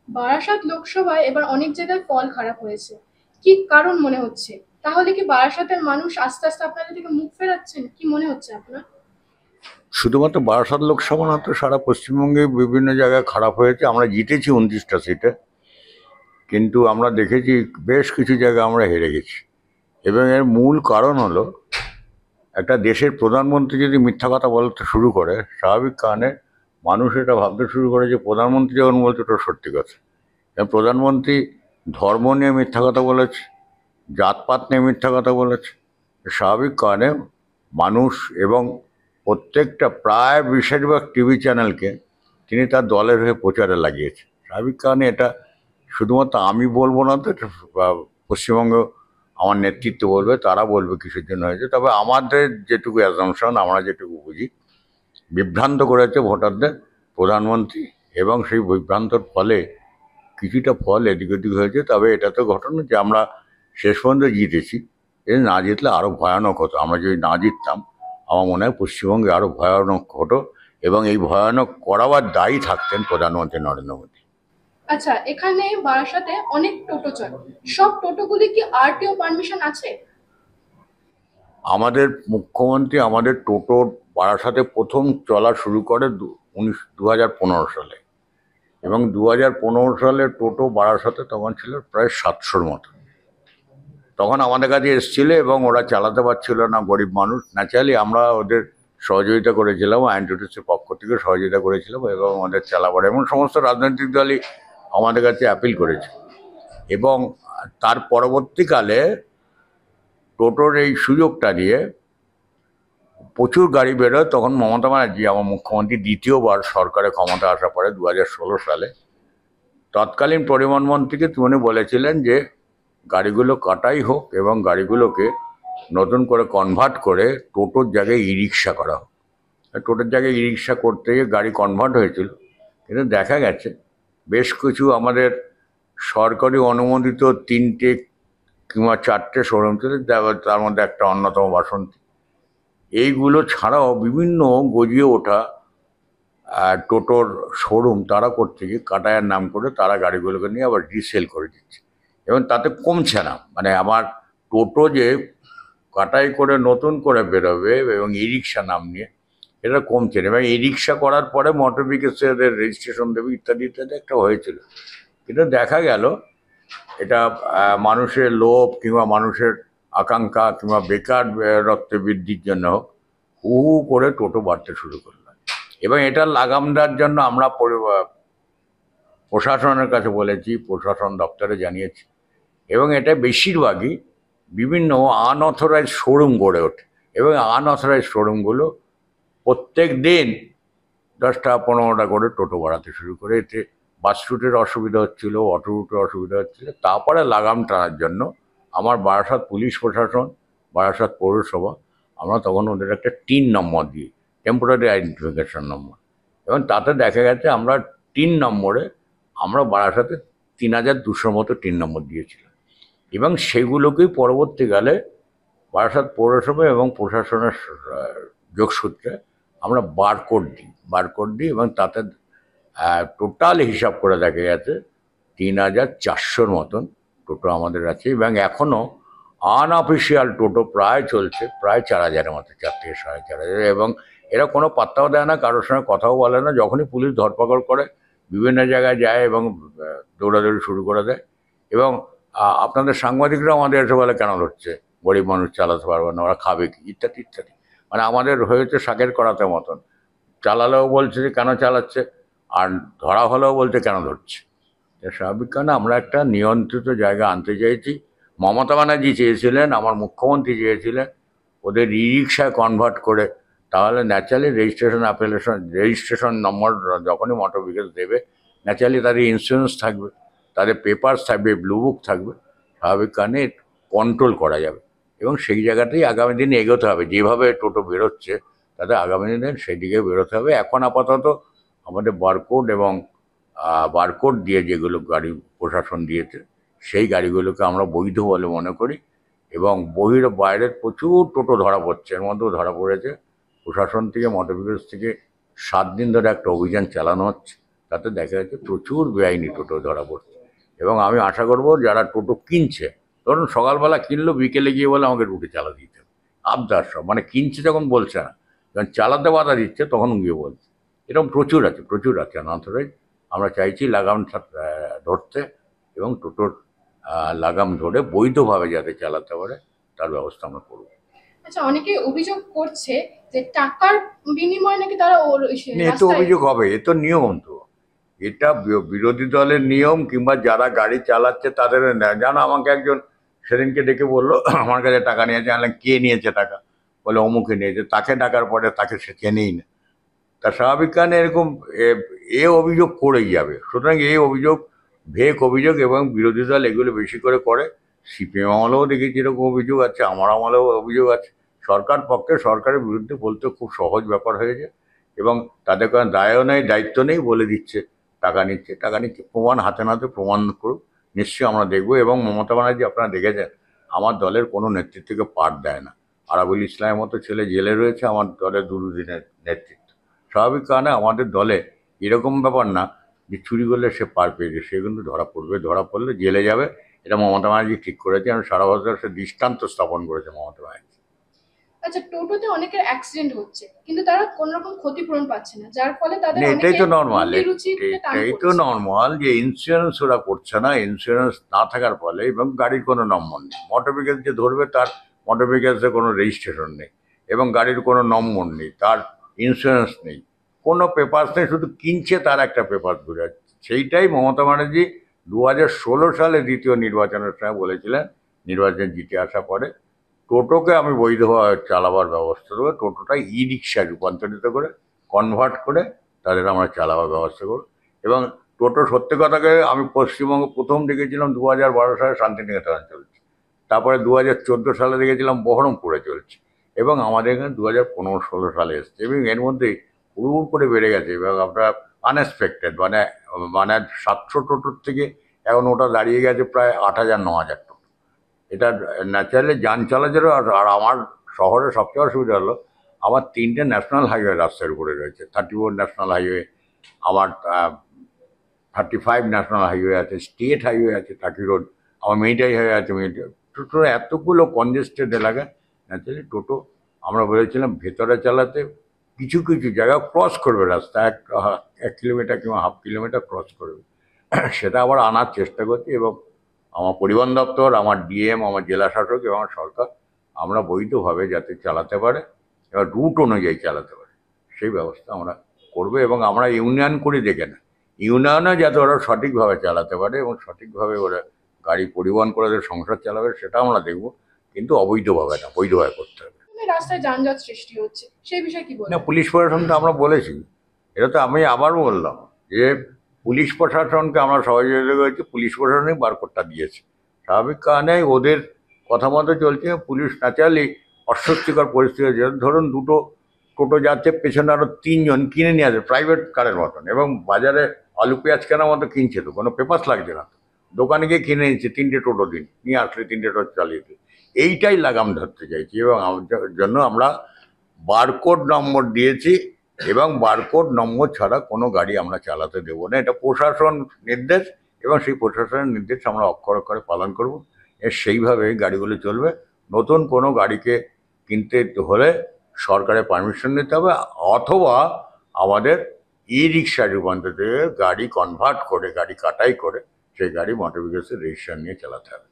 বারাসাত লোকসভায় এবার অনেক জায়গায় ফল খারাপ হয়েছে, কি কারণ মনে হচ্ছে? তাহলে কি বারাসাতের মানুষ আস্তে আস্তে আপনাদের থেকে মুখ ফেরাচ্ছেন, কি মনে হচ্ছে আপনার? শুধুমাত্র বারাসাত লোকসভা না, তো সারা পশ্চিমবঙ্গে বিভিন্ন জায়গায় খারাপ হয়েছে। আমরা জিতেছি 29টা সিটে, কিন্তু আমরা দেখেছি বেশ কিছু জায়গায় আমরা হেরে গেছি। এবং এর মূল কারণ হলো, একটা দেশের প্রধানমন্ত্রী যদি মিথ্যা কথা বলতে শুরু করে, স্বাভাবিক কারণে মানুষ এটা ভাবতে শুরু করে যে প্রধানমন্ত্রী যখন বলছে ওটা সত্যি কথা। এবং প্রধানমন্ত্রী ধর্ম নিয়ে মিথ্যা কথা বলেছে, জাতপাত নিয়ে মিথ্যা কথা বলেছে। স্বাভাবিক কারণে মানুষ এবং প্রত্যেকটা প্রায় বেশিরভাগ টিভি চ্যানেলকে তিনি তার দলের হয়ে প্রচারে লাগিয়েছে। স্বাভাবিক কারণে এটা শুধুমাত্র আমি বলবো না, তো এটা পশ্চিমবঙ্গ আমার নেতৃত্ব বলবে, তারা বলবে কিসের জন্য হয়েছে। তবে আমাদের যেটুকু অ্যাজাম্পশন, আমরা যেটুকু বুঝি, বিভ্রান্ত করেছে ভোটারদের প্রধানমন্ত্রী, এবং সেই বিভ্রান্তর ফলে কিছুটা ফল এদিক ওদিক হয়েছে। তবে এটা তো ঘটনা যে আমরা শেষ পর্যন্ত জিতেছি। এ না জিতলে আরও ভয়ানক হতো। আমরা যদি না জিততাম, আমার মনে হয় পশ্চিমবঙ্গে আরও ভয়ানক হতো, এবং এই ভয়ানক করাবার দায়ী থাকতেন প্রধানমন্ত্রী নরেন্দ্র মোদী। আচ্ছা, এখানে বারাসাতে অনেক টোটো চলে, সব টোটোগুলি কি আরটিও পারমিশন আছে? আমাদের মুখ্যমন্ত্রী আমাদের টোটোর বারাসাতে প্রথম চলা শুরু করে 2015 সালে, এবং 2015 সালে টোটো বারাসাতে তখন ছিল প্রায় 700-র মতো। তখন আমাদের কাছে এসেছিল এবং ওরা চালাতে পারছিল না, গরিব মানুষ। ন্যাচারালি আমরা ওদের সহযোগিতা করেছিলাম, আইনটিটিউসির পক্ষ থেকে সহযোগিতা করেছিলাম, এবং আমাদের চালাবার, এবং সমস্ত রাজনৈতিক দলই আমাদের কাছে অ্যাপিল করেছে। এবং তার পরবর্তীকালে টোটোর এই সুযোগটা নিয়ে প্রচুর গাড়ি বেরোয়। তখন মমতা ব্যানার্জি, আমার মুখ্যমন্ত্রী, দ্বিতীয়বার সরকারে ক্ষমতা আসার পরে 2016 সালে তৎকালীন পরিবহন মন্ত্রীকে তিনি বলেছিলেন যে গাড়িগুলো কাটাই হোক এবং গাড়িগুলোকে নতুন করে কনভার্ট করে টোটোর জায়গায় ই রিক্সা করা হোক। টোটোর জায়গায় ই রিক্সা করতে গিয়ে গাড়ি কনভার্ট হয়েছিল, কিন্তু দেখা গেছে বেশ কিছু আমাদের সরকারি অনুমোদিত 3টে কিংবা 4টে শোরুম ছিল, তার মধ্যে একটা অন্যতম বাসন্তী। এইগুলো ছাড়াও বিভিন্ন গজিয়ে ওঠা টোটোর শোরুম তারা করছে কি, কাটায়ার নাম করে তারা গাড়িগুলোকে নিয়ে আবার রিসেল করে দিচ্ছে। এবং তাতে কমছে না, মানে আমার টোটো যে কাটাই করে নতুন করে বেরোবে এবং ই রিক্সা নাম নিয়ে, এটা কমছে না। এবং ই রিক্সা করার পরে মোটর ভেহিকলসের রেজিস্ট্রেশন দেবে, ইত্যাদি ইত্যাদি একটা হয়েছিল। কিন্তু দেখা গেল এটা মানুষের লোভ কিংবা মানুষের আকাঙ্ক্ষা কিংবা বেকারত্ব বৃদ্ধির জন্য হু হু করে টোটো বাড়তে শুরু করলো। এবং এটা লাগাম দেওয়ার জন্য আমরা প্রশাসনের কাছে বলেছি, প্রশাসন দপ্তরে জানিয়েছি, এবং এটা বেশিরভাগই বিভিন্ন আনঅথরাইজ শোরুম গড়ে ওঠে। এবং আনঅথরাইজ শোরুমগুলো প্রত্যেক দিন 10টা 15টা করে টোটো বাড়াতে শুরু করে। এতে বাস রুটের অসুবিধা হচ্ছিল, অটো রুটের অসুবিধা হচ্ছিল। তারপরে লাগাম টানার জন্য আমার বারাসাত পুলিশ প্রশাসন, বারাসাত পৌরসভা, আমরা তখন ওদের একটা টিন নম্বর দিই, টেম্পোরারি আইডেন্টিফিকেশন নম্বর। এবং তাতে দেখা গেছে আমরা টিন নম্বরে আমরা বারাসাতে 3200 মতো টিন নম্বর দিয়েছিলাম। এবং সেগুলোকেই পরবর্তীকালে বারাসাত পৌরসভা এবং প্রশাসনের যোগসূত্রে আমরা বারকোড দিই এবং তাতে টোটাল হিসাব করে দেখা গেছে 3400-র মতন টোটো আমাদের আছে। এবং এখনও আনঅফিসিয়াল টোটো প্রায় চলছে প্রায় 4000-এর মতো, 4 থেকে 4.5 হাজার। এবং এরা কোনো পাত্তাও দেয় না, কারোর সঙ্গে কথাও বলে না। যখনই পুলিশ ধরপাকড় করে বিভিন্ন জায়গায় যায় এবং দৌড়াদৌড়ি শুরু করে দেয়। এবং আপনাদের সাংবাদিকরাও আমাদের এসে বলে, কেন ধরছে, গরিব মানুষ চালাতে পারবে না, ওরা খাবে কি, ইত্যাদি ইত্যাদি। মানে আমাদের হয়েছে শাকের করাতে মতন। চালালেও বলছে যে কেন চালাচ্ছে, আর ধরা হলেও বলছে কেন ধরছে। স্বাভাবিক কারণে আমরা একটা নিয়ন্ত্রিত জায়গা আনতে চাইছি। মমতা ব্যানার্জি চেয়েছিলেন, আমার মুখ্যমন্ত্রী চেয়েছিলেন ওদের ই রিক্সায় কনভার্ট করে, তাহলে ন্যাচারালি রেজিস্ট্রেশন নম্বর যখনই মোটর ভেহিকলস দেবে, ন্যাচারালি তাদের ইন্স্যুরেন্স থাকবে, তাদের পেপারস থাকবে, ব্লু বুক থাকবে। স্বাভাবিক কারণে কন্ট্রোল করা যাবে। এবং সেই জায়গাতেই আগামী দিনে এগোতে হবে। যেভাবে টোটো বেরোচ্ছে তাতে আগামী দিনে সেই দিকে বেরোতে হবে। এখন আপাতত আমাদের বারকোড দিয়ে যেগুলো গাড়ি প্রশাসন দিয়েছে, সেই গাড়িগুলোকে আমরা বৈধ বলে মনে করি। এবং বাইরের প্রচুর টোটো ধরা পড়ছে, এর মধ্যেও ধরা পড়েছে। প্রশাসন থেকে, মোটর ভেহিকলস থেকে 7 দিন ধরে একটা অভিযান চালানো হচ্ছে। তাতে দেখা যাচ্ছে প্রচুর বেআইনি টোটো ধরা পড়ছে। এবং আমি আশা করব যারা টোটো কিনছে, ধরুন সকালবেলা কিনলো, বিকেলে গিয়ে বলে আমাকে রুটে চালা দিতে হবে, আবদার সব, মানে কিনছে যখন বলছে না, যখন চালাতে বাধা দিচ্ছে তখন গিয়ে বলছে। এরকম প্রচুর আছে অনঅথরাইজ। আমরা চাইছি লাগাম ধরতে এবং টোটোর লাগাম ধরে বৈধভাবে যাতে চালাতে পারে তার ব্যবস্থা আমরা করব। আচ্ছা, অনেকে অভিযোগ করছে যে টাকার বিনিময়ে নাকি তারা ওর এ তো রাস্তায়। অভিযোগ হবে, এ তো নিয়ম তো। এটা বিরোধী দলের নিয়ম, কিংবা যারা গাড়ি চালাচ্ছে তাদের নেয়। জানো, আমাকে একজন সেদিনকে ডেকে বললো আমার কাছে টাকা নিয়েছে। আমি বললাম, কে নিয়েছে টাকা? বলে অমুকে নিয়েছে। তাকে ডাকার পরে তাকে সে চেনেই না। তা স্বাভাবিক কারণে এরকম অভিযোগ করেই যাবে। সুতরাং এই অভিযোগ ভেক অভিযোগ, এবং বিরোধী দল এগুলো বেশি করে। সিপিএম আমলেও দেখেছি এরকম অভিযোগ আছে, আমার আমলেও অভিযোগ আছে। সরকার পক্ষে সরকারের বিরুদ্ধে বলতে খুব সহজ ব্যাপার হয়েছে, এবং তাদের কোনো দায়ও নেই, দায়িত্ব নেই, বলে দিচ্ছে টাকা নিচ্ছে। প্রমাণ হাতে নাতে প্রমাণ করুক, নিশ্চয়ই আমরা দেখব। এবং মমতা ব্যানার্জি, আপনারা দেখেছেন, আমার দলের কোনো নেতৃত্বকে পাঠ দেয় না। আরাবুল ইসলামের মতো ছেলে জেলে রয়েছে, আমার দলের দুদিনের নেতৃত্ব। স্বাভাবিক কারণে আমাদের দলে এরকম ব্যাপার না যে চুরি করলে সে পার পেয়েছে, সে কিন্তু ধরা পড়বে, ধরা পড়লে জেলে যাবে। এটা মমতা ব্যানার্জি ঠিক করেছে, এবং সারা বছর সে দৃষ্টান্ত স্থাপন করেছে মমতা ব্যানার্জি। আচ্ছা, টোটোতে অনেকের অ্যাক্সিডেন্ট হচ্ছে কিন্তু তারা কোন রকম ক্ষতিপূরণ পাচ্ছে না, যার ফলে তাদের মানে এটাই অনেকে তো নর্মাল, রুচিতে টান এটাই তো পড়ছে। নর্মাল যে ইন্স্যুরেন্স ওরা করছে না। ইন্স্যুরেন্স না থাকার ফলে, এবং গাড়ির কোনো নম্বর নেই, মোটর ভেহিকেল যে ধরবে তার মোটর ভেহিকেলসে কোনো রেজিস্ট্রেশন নেই, এবং গাড়ির কোনো নম্বর নেই, তার ইন্স্যুরেন্স নেই, কোনো পেপারস নেই, শুধু কিনছে তার একটা পেপার ঘুরে যাচ্ছে। সেইটাই মমতা ব্যানার্জি 2016 সালে দ্বিতীয় নির্বাচনের সময় বলেছিলেন, নির্বাচন জিতে আসার পরে টোটোকে আমি বৈধভাবে চালাবার ব্যবস্থা দেবো। টোটোটা ই রিক্সায় রূপান্তরিত করে, কনভার্ট করে তাদের আমরা চালাবার ব্যবস্থা করব। এবং টোটো, সত্যি কথাকে আমি পশ্চিমবঙ্গ প্রথম দেখেছিলাম 2012 সালে শান্তিনিকেতনে চলছে, তারপরে 2014 সালে দেখেছিলাম বহরমপুরে চলছে, এবং আমাদের এখানে 2015-16 সালে এসছে। এবং এর মধ্যে হুড় করে বেড়ে গেছে, এবং আপনার আনএক্সপেক্টেড, মানে 700 টোটোর থেকে এখন ওটা দাঁড়িয়ে গেছে প্রায় 8,000-9,000 টোটো। এটা ন্যাচারালি যান চলাচলের। আর আমার শহরে সবচেয়ে অসুবিধা হলো, আমার 3টে ন্যাশনাল হাইওয়ে রাস্তার উপরে রয়েছে। 34 ন্যাশনাল হাইওয়ে, আমার 35 ন্যাশনাল হাইওয়ে আছে, স্টেট হাইওয়ে আছে টাকি রোড, আমার মিলিটারি হাইওয়ে আছে। টোটো এতগুলো কনজেস্টেড এলাকা, ন্যাচারালি টোটো আমরা বলেছিলাম ভেতরে চালাতে। কিছু জায়গা ক্রস করবে রাস্তা, 1 কিলোমিটার কিংবা হাফ কিলোমিটার ক্রস করবে, সেটা আবার আনার চেষ্টা করছি। এবং আমার পরিবহন দপ্তর, আমার ডিএম, আমার জেলা শাসক এবং আমার সরকার, আমরা বৈধভাবে যাতে চালাতে পারে, এবার রুট অনুযায়ী চালাতে পারে, সেই ব্যবস্থা আমরা করবো। এবং আমরা ইউনিয়ন করি, দেখে না, ইউনিয়নে যাতে ওরা সঠিকভাবে চালাতে পারে এবং সঠিকভাবে ওরা গাড়ি পরিবহন করে ওদের সংসার চালাবে, সেটা আমরা দেখব। কিন্তু অবৈধভাবে না, বৈধভাবে করতে হবে। রাস্তায় যানজট সৃষ্টি হচ্ছে, সেই বিষয়ে কি না, বলবেন? পুলিশ প্রশাসনকে আমরা বলেছি, এটা তো আমি আবার বললাম যে পুলিশ প্রশাসনকে আমরা সহযোগিতা করেছি, পুলিশ প্রশাসনই বারকোডটা দিয়েছে। স্বাভাবিক কারণে ওদের কথা মতো চলছে। পুলিশ ন্যাচারালি অস্বস্তিকর পরিস্থিতি হয়েছে, ধরুন দুটো টোটো যাচ্ছে, পেছনে আরও 3জন কিনে নিয়ে আসে প্রাইভেট কারের মতন, এবং বাজারে আলু পেঁয়াজ কেনার মতো কিনছে, তো কোনো পেপারস লাগছে না, তো দোকানে গিয়ে কিনে নিচ্ছে, 3টে টোটো দিন নিয়ে আসলে 3টে টোটো চালিয়ে দিন। এইটাই লাগাম ধরতে চাইছি, এবং জন্য আমরা বারকোড নম্বর দিয়েছি, এবং বারকোড নম্বর ছাড়া কোনো গাড়ি আমরা চালাতে দেবো না। এটা প্রশাসন নির্দেশ, এবং সেই প্রশাসনের নির্দেশ আমরা অক্ষরে অক্ষরে পালন করব। সেইভাবে গাড়িগুলো চলবে। নতুন কোনো গাড়িকে কিনতে হলে সরকারের পারমিশন নিতে হবে, অথবা আমাদের ই রিক্সা রূপান্তরিত গাড়ি কনভার্ট করে, গাড়ি কাটাই করে সেই গাড়ি মোটর ভেহিকলসের রেজিস্ট্রেশন নিয়ে চালাতে হবে।